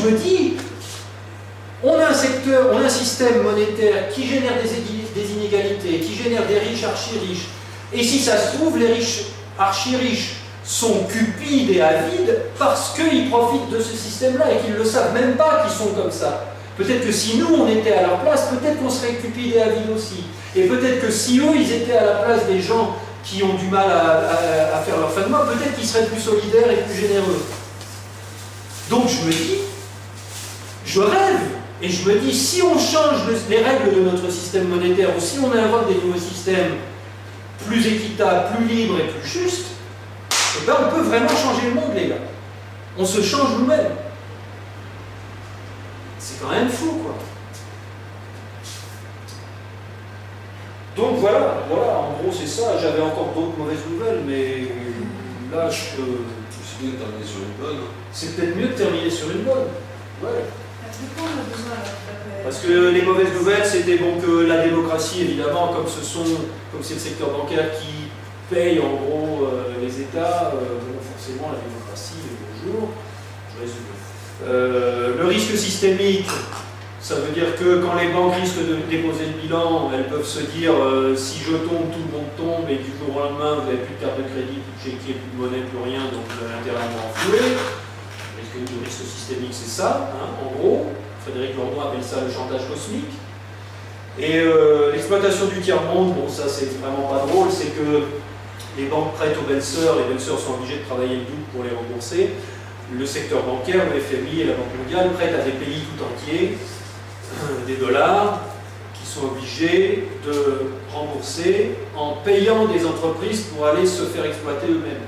je me dis, on a un système monétaire qui génère des inégalités, qui génère des riches archi-riches. Et si ça se trouve, les riches archi-riches sont cupides et avides parce qu'ils profitent de ce système-là et qu'ils ne le savent même pas qu'ils sont comme ça. Peut-être que si nous, on était à leur place, peut-être qu'on serait cupides et avides aussi. Et peut-être que si eux, ils étaient à la place des gens qui ont du mal à faire leur fin de mois, peut-être qu'ils seraient plus solidaires et plus généreux. Donc je me dis, je rêve, et je me dis, si on change les règles de notre système monétaire, ou si on invente des nouveaux systèmes plus équitables, plus libres et plus justes, eh ben on peut vraiment changer le monde, les gars. On se change nous-mêmes. C'est quand même fou, quoi. Donc voilà, en gros c'est ça. J'avais encore d'autres mauvaises nouvelles, mais là je peux... C'est mieux de terminer sur une bonne. C'est peut-être mieux de terminer sur une bonne. Ouais. Pourquoi on a besoin Parce que les mauvaises nouvelles, c'était bon que la démocratie, évidemment, comme c'est le secteur bancaire qui paye en gros les États, bon, forcément la démocratie, bonjour, je résume. Le risque systémique, ça veut dire que quand les banques risquent de déposer le bilan, elles peuvent se dire si je tombe, tout le monde tombe, et du jour au lendemain, vous n'avez plus de carte de crédit, plus de chéquier, plus de monnaie, plus rien, donc vous avez intérêt à m'enflouer. Le risque systémique, c'est ça, hein, en gros. Frédéric Lordon appelle ça le chantage cosmique. Et l'exploitation du tiers-monde, bon ça c'est vraiment pas drôle, c'est que les banques prêtent aux belles-sœurs, les belles-sœurs sont obligées de travailler le double pour les rembourser. Le secteur bancaire, le FMI et la Banque mondiale prêtent à des pays tout entiers des dollars qui sont obligés de rembourser en payant des entreprises pour aller se faire exploiter eux-mêmes.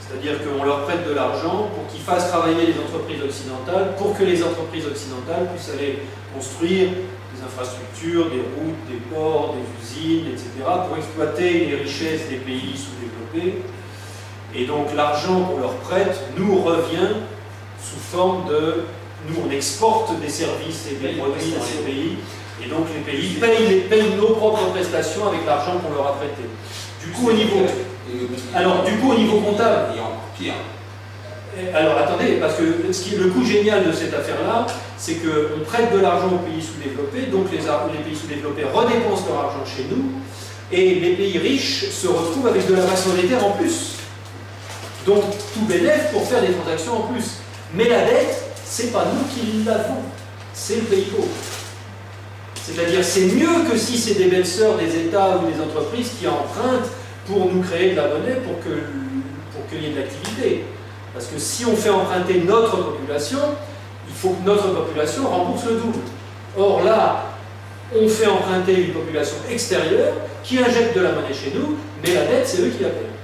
C'est-à-dire qu'on leur prête de l'argent pour qu'ils fassent travailler les entreprises occidentales, pour que les entreprises occidentales puissent aller construire des infrastructures, des routes, des ports, des usines, etc., pour exploiter les richesses des pays sous-développés. Et donc l'argent qu'on leur prête nous revient sous forme de... Nous, on exporte des services et des produits dans les pays, et donc les pays payent nos propres prestations avec l'argent qu'on leur a prêté. Du coup, au niveau... Alors, du coup, au niveau comptable... Et encore pire. Alors, attendez, parce que le coup génial de cette affaire-là, c'est qu'on prête de l'argent aux pays sous-développés, donc les pays sous-développés redépensent leur argent chez nous, et les pays riches se retrouvent avec de la masse monétaire en plus. Donc, tout bénéfice pour faire des transactions en plus. Mais la dette, c'est pas nous qui l'avons, c'est le pays pauvre. C'est-à-dire, c'est mieux que si c'est des belles-sœurs, des États ou des entreprises qui empruntent pour nous créer de la monnaie, pour qu'il y ait de l'activité. Parce que si on fait emprunter notre population, il faut que notre population rembourse le double. Or là, on fait emprunter une population extérieure qui injecte de la monnaie chez nous, mais la dette, c'est eux qui la payent.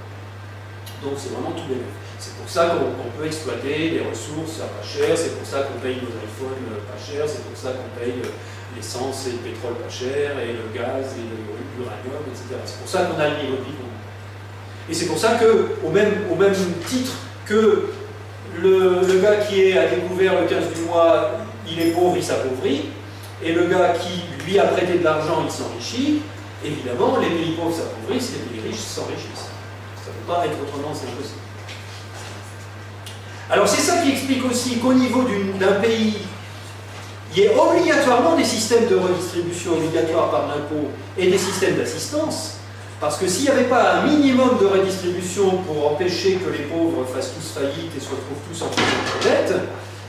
Donc c'est vraiment tout bénéfice. C'est pour ça qu'on peut exploiter les ressources à pas cher, c'est pour ça qu'on paye nos iPhones pas cher, c'est pour ça qu'on paye l'essence et le pétrole pas cher, et le gaz, et l'uranium, etc. C'est pour ça qu'on a le niveau de vie. Et c'est pour ça qu'au même titre que le gars qui a découvert le 15 du mois, il est pauvre, il s'appauvrit, et le gars qui lui a prêté de l'argent, il s'enrichit, évidemment, les pays pauvres s'appauvrissent, les pays riches s'enrichissent. Ça ne peut pas être autrement, c'est impossible. Alors c'est ça qui explique aussi qu'au niveau d'un pays, il y ait obligatoirement des systèmes de redistribution obligatoires par l'impôt et des systèmes d'assistance, parce que s'il n'y avait pas un minimum de redistribution pour empêcher que les pauvres fassent tous faillite et se retrouvent tous en prison de dette,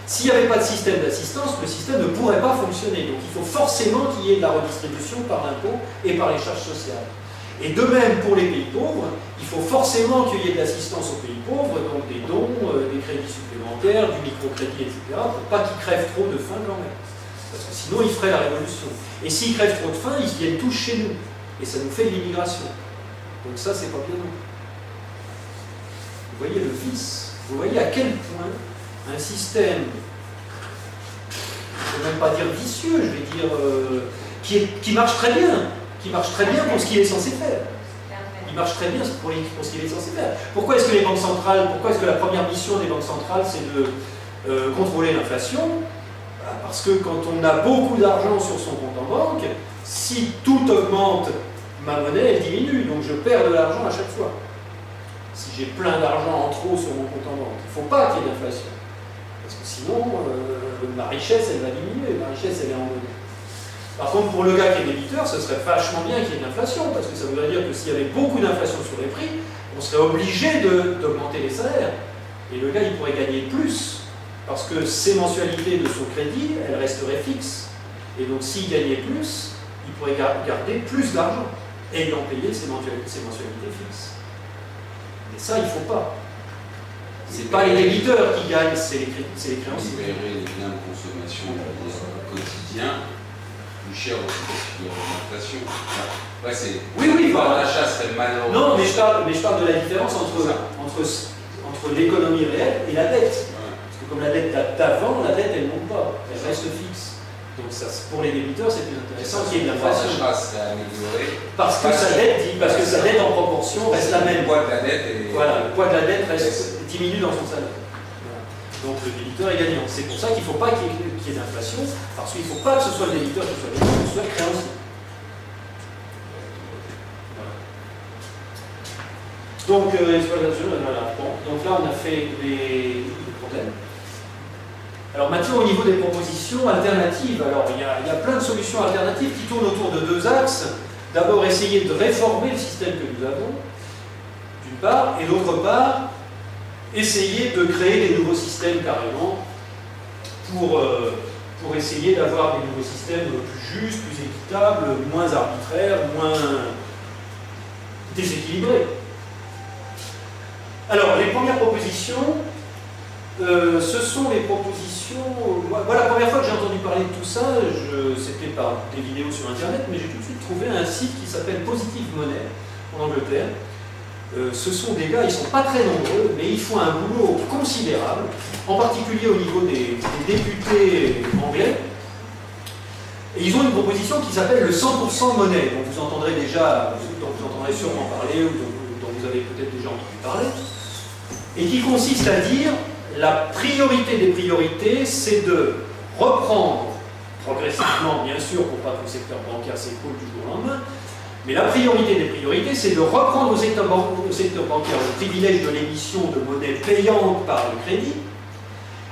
s'il n'y avait pas de système d'assistance, le système ne pourrait pas fonctionner. Donc il faut forcément qu'il y ait de la redistribution par l'impôt et par les charges sociales. Et de même pour les pays pauvres, il faut forcément qu'il y ait de l'assistance aux pays pauvres, donc des dons, des crédits supplémentaires, du microcrédit, etc., pour pas qu'ils crèvent trop de faim quand même. Parce que sinon ils feraient la révolution. Et s'ils crèvent trop de faim, ils viennent tous chez nous. Et ça nous fait de l'immigration. Donc ça, c'est pas bien non. Vous voyez le vice. Vous voyez à quel point un système, je ne vais même pas dire vicieux, je vais dire qui marche très bien. Qui marche très bien pour ce qu'il est censé faire. Il marche très bien pour ce qu'il est censé faire. Pourquoi est-ce que les banques centrales, pourquoi est-ce que la première mission des banques centrales, c'est de contrôler l'inflation? Parce que quand on a beaucoup d'argent sur son compte en banque, si tout augmente, ma monnaie, elle diminue, donc je perds de l'argent à chaque fois. Si j'ai plein d'argent en trop sur mon compte en banque, il ne faut pas qu'il y ait d'inflation. Parce que sinon, ma richesse, elle va diminuer, ma richesse, elle est en monnaie. Par contre, pour le gars qui est débiteur, ce serait vachement bien qu'il y ait de l'inflation, parce que ça voudrait dire que s'il y avait beaucoup d'inflation sur les prix, on serait obligé d'augmenter les salaires. Et le gars, il pourrait gagner plus, parce que ses mensualités de son crédit, elles resteraient fixes. Et donc, s'il gagnait plus, il pourrait garder plus d'argent, ayant payé ses mensualités fixes. Mais ça, il ne faut pas. C'est pas les débiteurs qui gagnent, c'est les créanciers. Libérer les biens de consommation quotidien, plus cher aussi parce qu'il y a l'inflation. Ouais, oui, voilà. L'achat serait malheureux. Non, mais je parle de la différence entre l'économie réelle et la dette. Ouais. Parce que comme la dette date d'avant, la dette, elle ne monte pas, elle reste fixe. Donc ça, pour les débiteurs, c'est plus intéressant qu'il y ait de l'inflation. Parce que sa dette en proportion reste la même. Le poids de la dette voilà, le poids de la dette diminue dans son salaire. Voilà. Donc le débiteur est gagnant. C'est pour ça qu'il ne faut pas qu'il y ait d'inflation, parce qu'il ne faut pas que ce soit le débiteur qui soit gagnant, que ce soit le créancier. Voilà. Donc, voilà. Bon, donc là, on a fait les problèmes. Alors maintenant, au niveau des propositions alternatives, alors il y a plein de solutions alternatives qui tournent autour de deux axes. D'abord, essayer de réformer le système que nous avons, d'une part, et d'autre part, essayer de créer des nouveaux systèmes carrément pour essayer d'avoir des nouveaux systèmes plus justes, plus équitables, moins arbitraires, moins déséquilibrés. Alors, les premières propositions, ce sont les propositions... Moi, la première fois que j'ai entendu parler de tout ça, c'était par des vidéos sur Internet, mais j'ai tout de suite trouvé un site qui s'appelle Positive Money, en Angleterre. Ce sont des gars, ils ne sont pas très nombreux, mais ils font un boulot considérable, en particulier au niveau des députés anglais. Et ils ont une proposition qui s'appelle le 100% monnaie, dont vous entendrez sûrement parler, ou dont vous avez peut-être déjà entendu parler, et qui consiste à dire la priorité des priorités, c'est de reprendre progressivement, bien sûr, pour pas que le secteur bancaire s'écroule du jour au lendemain, mais la priorité des priorités, c'est de reprendre au secteur bancaire le privilège de l'émission de monnaie payante par le crédit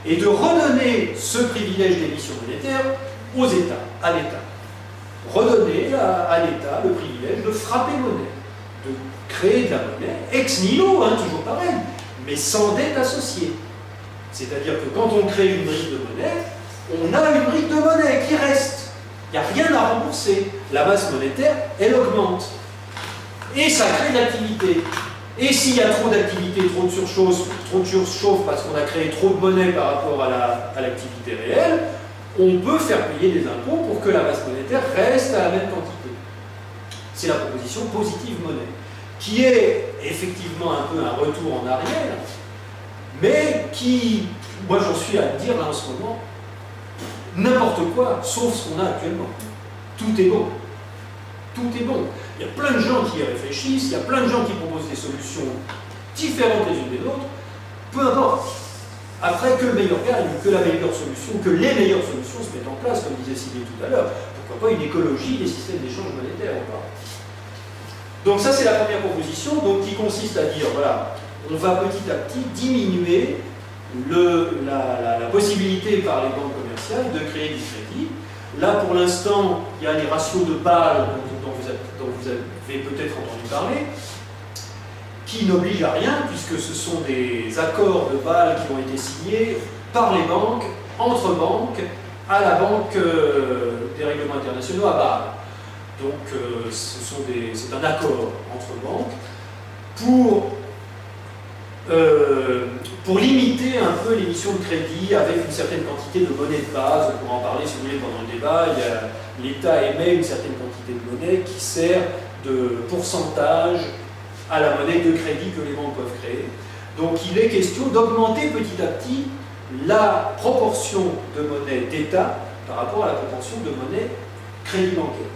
et de redonner ce privilège d'émission monétaire aux États, à l'État. Redonner à l'État le privilège de frapper monnaie, de créer de la monnaie ex nihilo, toujours pareil, mais sans dette associée. C'est-à-dire que quand on crée une brique de monnaie, on a une brique de monnaie qui reste. Il n'y a rien à rembourser. La masse monétaire, elle augmente. Et ça crée de l'activité. Et s'il y a trop d'activité, trop de surchauffe parce qu'on a créé trop de monnaie par rapport à l'activité réelle, on peut faire payer des impôts pour que la masse monétaire reste à la même quantité. C'est la proposition positive monnaie, qui est effectivement un peu un retour en arrière, mais qui, moi j'en suis à dire là en ce moment, n'importe quoi, sauf ce qu'on a actuellement. Tout est bon. Tout est bon. Il y a plein de gens qui y réfléchissent, il y a plein de gens qui proposent des solutions différentes les unes des autres, peu importe. Après, que le meilleur gagne, que la meilleure solution, que les meilleures solutions se mettent en place, comme disait Sylvie tout à l'heure. Pourquoi pas une écologie des systèmes d'échange monétaire ou pas. Donc ça, c'est la première proposition, donc, qui consiste à dire, voilà, on va petit à petit diminuer la possibilité par les banques commerciales de créer du crédit. Là, pour l'instant, il y a les ratios de Bâle dont vous avez peut-être entendu parler, qui n'obligent à rien, puisque ce sont des accords de Bâle qui ont été signés par les banques, entre banques, à la Banque des règlements internationaux à Bâle. Donc, c'est un accord entre banques pour limiter un peu l'émission de crédit avec une certaine quantité de monnaie de base. On pourra en parler si vous voulez pendant le débat. L'État émet une certaine quantité de monnaie qui sert de pourcentage à la monnaie de crédit que les banques peuvent créer. Donc il est question d'augmenter petit à petit la proportion de monnaie d'État par rapport à la proportion de monnaie crédit bancaire.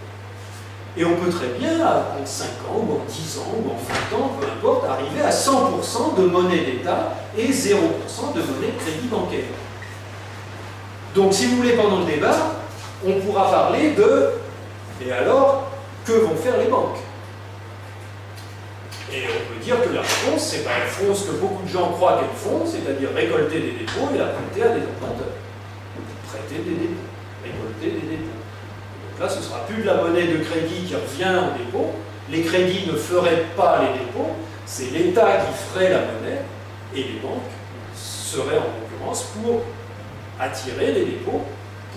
Et on peut très bien, en 5 ans, ou en 10 ans, ou en 20 ans, peu importe, arriver à 100% de monnaie d'État et 0% de monnaie de crédit bancaire. Donc, si vous voulez, pendant le débat, on pourra parler de « et alors, que vont faire les banques ?» Et on peut dire que la réponse, c'est pas elles font ce que beaucoup de gens croient qu'elles font, c'est-à-dire récolter des dépôts et la prêter à des emprunteurs. Prêter des dépôts, récolter des dépôts. Donc là, ce sera plus de la monnaie de crédit qui revient en dépôt. Les crédits ne feraient pas les dépôts, c'est l'État qui ferait la monnaie et les banques seraient en concurrence pour attirer les dépôts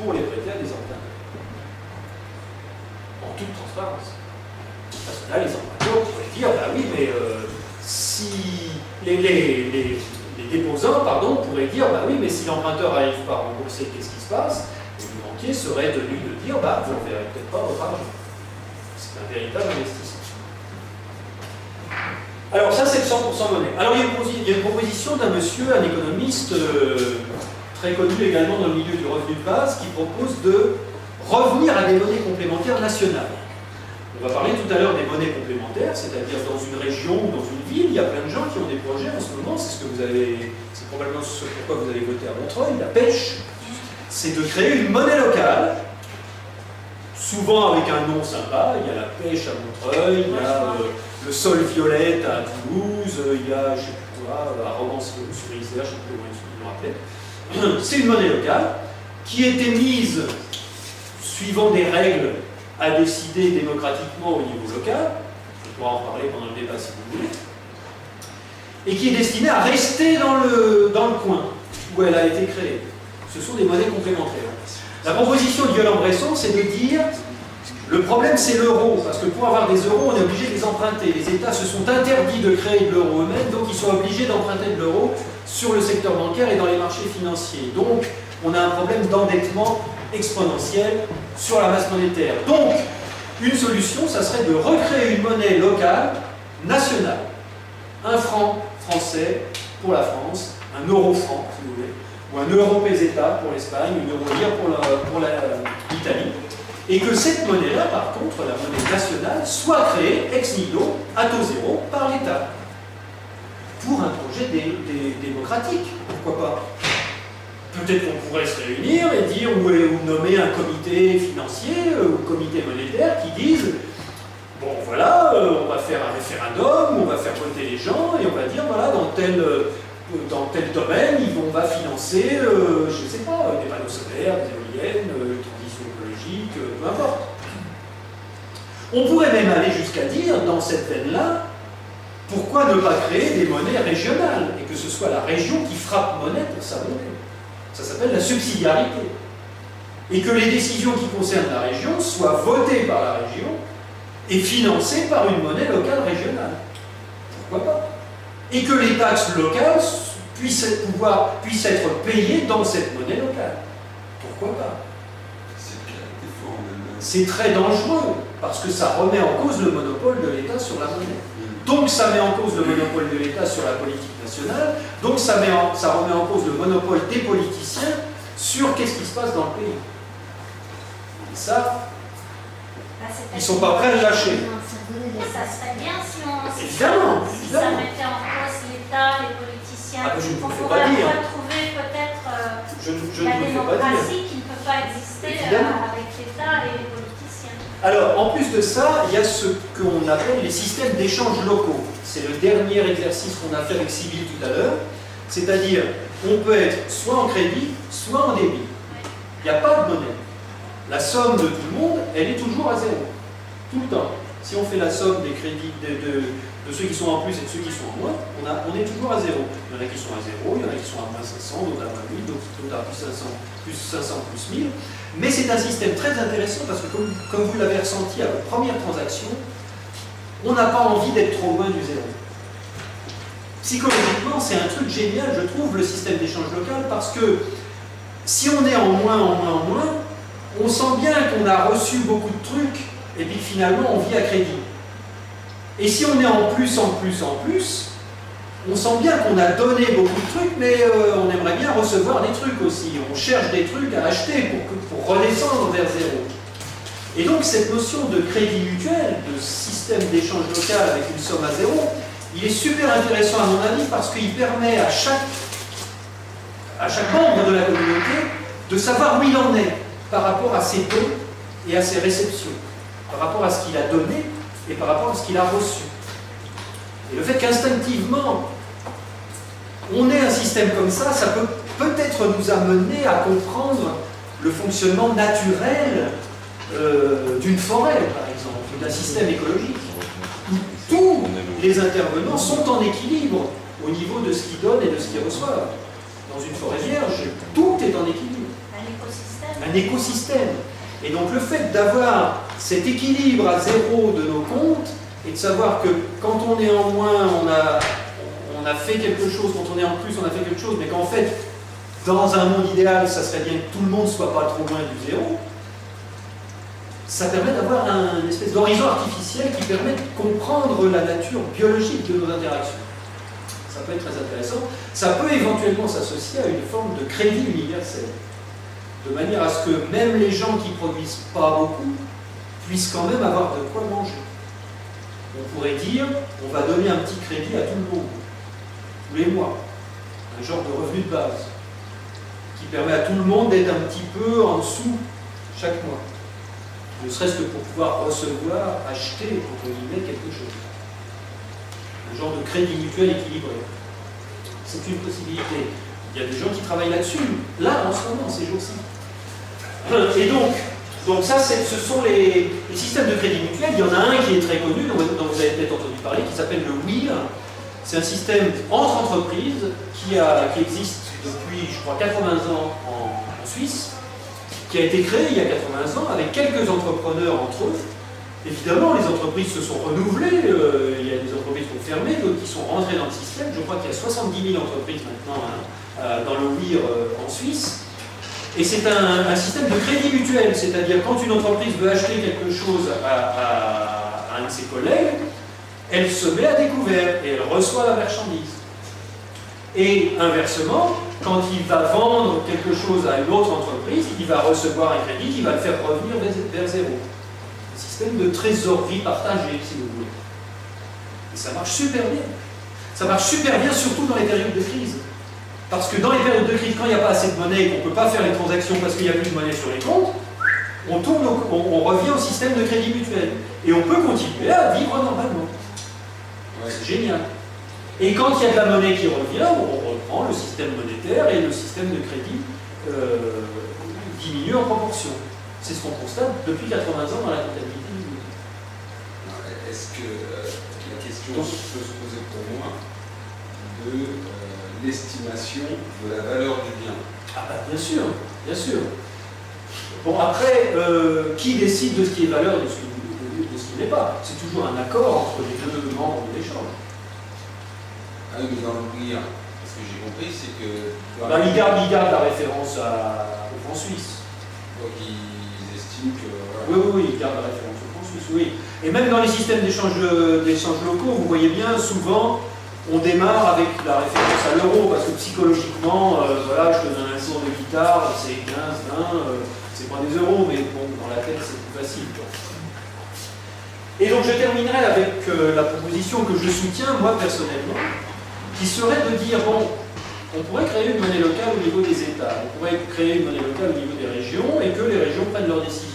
pour les prêter à des emprunteurs. En toute transparence. Parce que là, les emprunteurs pourraient dire, bah oui, mais si les déposants, pardon, pourraient dire, bah oui, mais si l'emprunteur n'arrive pas à rembourser, qu'est-ce qui se passe? Et le banquier serait tenu de dire, bah vous ne verrez peut-être pas votre argent. C'est un véritable investissement. Alors ça, c'est le 100% monnaie. Alors il y a une proposition d'un monsieur, un économiste très connu également dans le milieu du revenu de base, qui propose de revenir à des monnaies complémentaires nationales. On va parler tout à l'heure des monnaies complémentaires, c'est-à-dire dans une région ou dans une ville, il y a plein de gens qui ont des projets en ce moment, c'est probablement ce pourquoi vous avez voté à Montreuil, la pêche, c'est de créer une monnaie locale, souvent avec un nom sympa. Il y a la pêche à Montreuil, il y a le sol violette à Toulouse, il y a, je ne sais plus quoi, à Romans-sur-Isère, je ne sais plus comment ils l'ont appelé. C'est une monnaie locale qui était mise suivant des règles à décider démocratiquement au niveau local, on pourra en reparler pendant le débat si vous voulez, et qui est destinée à rester dans le coin où elle a été créée. Ce sont des monnaies complémentaires. La proposition de Yolande-Bresson, c'est de dire, le problème c'est l'euro, parce que pour avoir des euros, on est obligé de les emprunter. Les États se sont interdits de créer de l'euro eux-mêmes, donc ils sont obligés d'emprunter de l'euro sur le secteur bancaire et dans les marchés financiers. Donc, on a un problème d'endettement exponentiel sur la masse monétaire. Donc, une solution, ça serait de recréer une monnaie locale, nationale. Un franc français pour la France, un euro franc, si vous voulez, ou un euro peseta pour l'Espagne, une euro lire pour l'Italie. Et que cette monnaie-là, par contre, la monnaie nationale, soit créée ex nihilo, à taux zéro, par l'État. Pour un projet démocratique, pourquoi pas? Peut-être qu'on pourrait se réunir et dire, ou nommer un comité financier, ou comité monétaire, qui disent, bon voilà, on va faire un référendum, on va faire voter les gens, et on va dire, voilà, dans tel domaine, on va financer, je ne sais pas, des panneaux solaires, des éoliennes, transition écologique, peu importe. On pourrait même aller jusqu'à dire, dans cette veine-là, pourquoi ne pas créer des monnaies régionales, et que ce soit la région qui frappe monnaie pour sa monnaie. Ça s'appelle la subsidiarité. Et que les décisions qui concernent la région soient votées par la région et financées par une monnaie locale régionale. Pourquoi pas? Et que les taxes locales puissent être payées dans cette monnaie locale. Pourquoi pas? C'est très dangereux, parce que ça remet en cause le monopole de l'État sur la monnaie. Donc ça met en cause le monopole de l'État sur la politique nationale, donc ça remet en cause le monopole des politiciens sur qu'est-ce qui se passe dans le pays. Et ça, ils ne sont pas prêts à le lâcher. Ça serait bien si ça mettait en cause l'État, les politiciens. Je ne on vous fais pourrait pas dire. retrouver peut-être la démocratie qui ne peut pas exister avec l'État et les politiciens. Alors, en plus de ça, il y a ce qu'on appelle les systèmes d'échange locaux. C'est le dernier exercice qu'on a fait avec Sybille tout à l'heure. C'est-à-dire, on peut être soit en crédit, soit en débit. Il n'y a pas de monnaie. La somme de tout le monde, elle est toujours à zéro. Tout le temps. Si on fait la somme des crédits de ceux qui sont en plus et de ceux qui sont en moins, on est toujours à zéro. Il y en a qui sont à zéro, il y en a qui sont à moins 500, d'autres à moins 1000, d'autres à plus 500, plus 1000. Mais c'est un système très intéressant parce que, comme vous l'avez ressenti à votre première transaction, on n'a pas envie d'être trop loin du zéro. Psychologiquement, c'est un truc génial, je trouve, le système d'échange local, parce que si on est en moins, on sent bien qu'on a reçu beaucoup de trucs et puis finalement on vit à crédit. Et si on est en plus, on sent bien qu'on a donné beaucoup de trucs, mais on aimerait bien recevoir des trucs aussi. On cherche des trucs à acheter pour redescendre vers zéro. Et donc cette notion de crédit mutuel, de système d'échange local avec une somme à zéro, il est super intéressant à mon avis parce qu'il permet à chaque membre de la communauté de savoir où il en est par rapport à ses dons et à ses réceptions, par rapport à ce qu'il a donné et par rapport à ce qu'il a reçu. Et le fait qu'instinctivement, on ait un système comme ça peut peut-être nous amener à comprendre le fonctionnement naturel d'une forêt, par exemple, ou d'un système écologique, où tous les intervenants sont en équilibre au niveau de ce qu'ils donnent et de ce qu'ils reçoivent. Dans une forêt vierge, tout est en équilibre. Un écosystème. Et donc le fait d'avoir cet équilibre à zéro de nos comptes, et de savoir que quand on est en moins, on a fait quelque chose, quand on est en plus, on a fait quelque chose, mais qu'en fait, dans un monde idéal, ça serait bien que tout le monde ne soit pas trop loin du zéro, ça permet d'avoir une espèce d'horizon artificiel qui permet de comprendre la nature biologique de nos interactions. Ça peut être très intéressant. Ça peut éventuellement s'associer à une forme de crédit universel, de manière à ce que même les gens qui ne produisent pas beaucoup puissent quand même avoir de quoi manger. On pourrait dire, on va donner un petit crédit à tout le monde, tous les mois, un genre de revenu de base, qui permet à tout le monde d'être un petit peu en dessous chaque mois, ne serait-ce que pour pouvoir recevoir, acheter, entre guillemets, quelque chose. Un genre de crédit mutuel équilibré. C'est une possibilité. Il y a des gens qui travaillent là-dessus, là, en ce moment, ces jours-ci. Et donc ça, ce sont les systèmes de crédit mutuel. Il y en a un qui est très connu, dont vous avez peut-être entendu parler, qui s'appelle le WIR. C'est un système entre entreprises qui existe depuis, je crois, 80 ans en Suisse, qui a été créé il y a 80 ans avec quelques entrepreneurs entre eux. Évidemment, les entreprises se sont renouvelées, il y a des entreprises qui ont fermé, d'autres qui sont rentrées dans le système. Je crois qu'il y a 70 000 entreprises maintenant dans le WIR en Suisse. Et c'est un système de crédit mutuel, c'est-à-dire quand une entreprise veut acheter quelque chose à un de ses collègues, elle se met à découvert et elle reçoit la marchandise. Et inversement, quand il va vendre quelque chose à une autre entreprise, il va recevoir un crédit qui va le faire revenir vers zéro. Un système de trésorerie partagée, si vous voulez. Et ça marche super bien. Ça marche super bien, surtout dans les périodes de crise. Parce que dans les périodes de crise, quand il n'y a pas assez de monnaie et qu'on ne peut pas faire les transactions parce qu'il n'y a plus de monnaie sur les comptes, on revient au système de crédit mutuel. Et on peut continuer à vivre normalement. Ouais. C'est génial. Et quand il y a de la monnaie qui revient, on reprend le système monétaire et le système de crédit diminue en proportion. C'est ce qu'on constate depuis 80 ans dans la comptabilité. Est-ce que la question peut se poser pour moi de l'estimation de la valeur du bien? Ah bah bien sûr, bien sûr. Bon après, qui décide de ce qui est valeur et de ce qui n'est pas? C'est toujours un accord entre les deux membres de l'échange. Ah oui, mais dans le WIR, ce que j'ai compris, c'est que... Bah, il garde la référence au franc suisse. Donc ils estiment que... Oui, il garde la référence au franc suisse, oui. Et même dans les systèmes d'échange locaux, vous voyez bien, souvent, on démarre avec la référence à l'euro, parce que psychologiquement, voilà, je te donne un cours de guitare, c'est 15, 20, c'est pas des euros, mais bon, dans la tête, c'est plus facile, quoi. Et donc je terminerai avec la proposition que je soutiens, moi, personnellement, qui serait de dire, bon, on pourrait créer une monnaie locale au niveau des États, on pourrait créer une monnaie locale au niveau des régions, et que les régions prennent leurs décisions.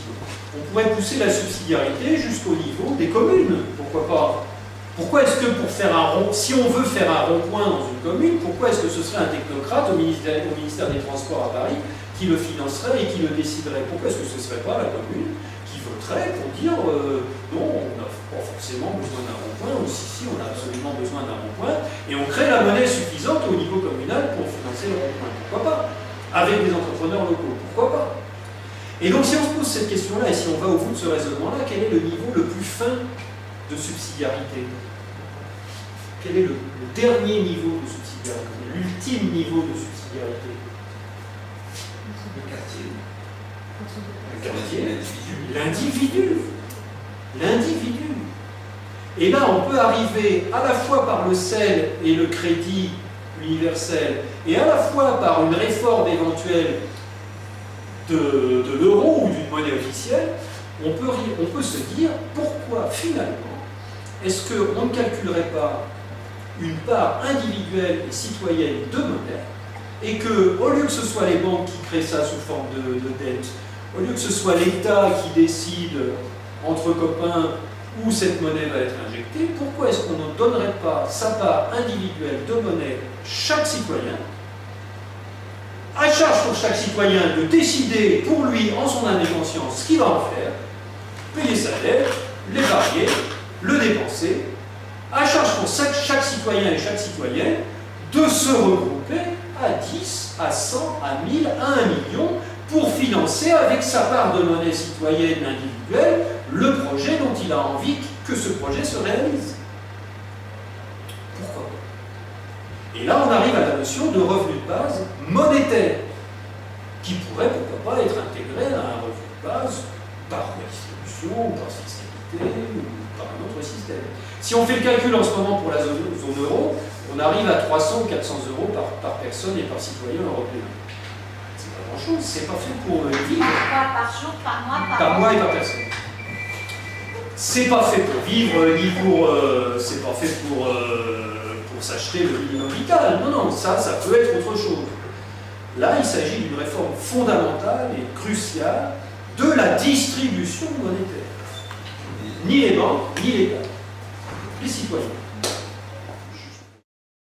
On pourrait pousser la subsidiarité jusqu'au niveau des communes, pourquoi pas? Pourquoi est-ce que pour faire un rond, si on veut faire un rond-point dans une commune, pourquoi est-ce que ce serait un technocrate au ministère des Transports à Paris qui le financerait et qui le déciderait? Pourquoi est-ce que ce ne serait pas la commune qui voterait pour dire non, on n'a pas forcément besoin d'un rond-point, ou si on a absolument besoin d'un rond-point, et on crée la monnaie suffisante au niveau communal pour financer le rond-point? Pourquoi pas? Avec des entrepreneurs locaux, pourquoi pas? Et donc si on se pose cette question-là, et si on va au bout de ce raisonnement-là, quel est le niveau le plus fin de subsidiarité? Quel est le dernier niveau de subsidiarité, l'ultime niveau de subsidiarité? Le quartier, l'individu. Et là, on peut arriver à la fois par le sel et le crédit universel, et à la fois par une réforme éventuelle de l'euro ou d'une monnaie officielle, on peut se dire pourquoi finalement est-ce qu'on ne calculerait pas une part individuelle et citoyenne de monnaie, et que, au lieu que ce soit les banques qui créent ça sous forme de dette, au lieu que ce soit l'État qui décide entre copains, où cette monnaie va être injectée, pourquoi est-ce qu'on ne donnerait pas sa part individuelle de monnaie chaque citoyen, à charge pour chaque citoyen de décider pour lui, en son âme et conscience, ce qu'il va en faire, payer sa dette, l'épargner, le dépenser, à charge pour chaque citoyen et chaque citoyenne de se regrouper à 10, à 100, à 1000, à 1 million pour financer avec sa part de monnaie citoyenne individuelle le projet dont il a envie que ce projet se réalise. Pourquoi? Et là, on arrive à la notion de revenu de base monétaire, qui pourrait, pourquoi pas, être intégré à un revenu de base par redistribution, ou par fiscalité, ou par un autre système. Si on fait le calcul en ce moment pour la zone euro, on arrive à 300 ou 400 euros par personne et par citoyen européen. C'est pas grand-chose, c'est pas fait pour vivre. Par jour, par mois, par mois et par personne. C'est pas fait pour vivre, ni pour. C'est pas fait pour s'acheter le minimum vital. Non, non, ça peut être autre chose. Là, il s'agit d'une réforme fondamentale et cruciale de la distribution monétaire. Ni les banques, ni l'État. Les citoyens.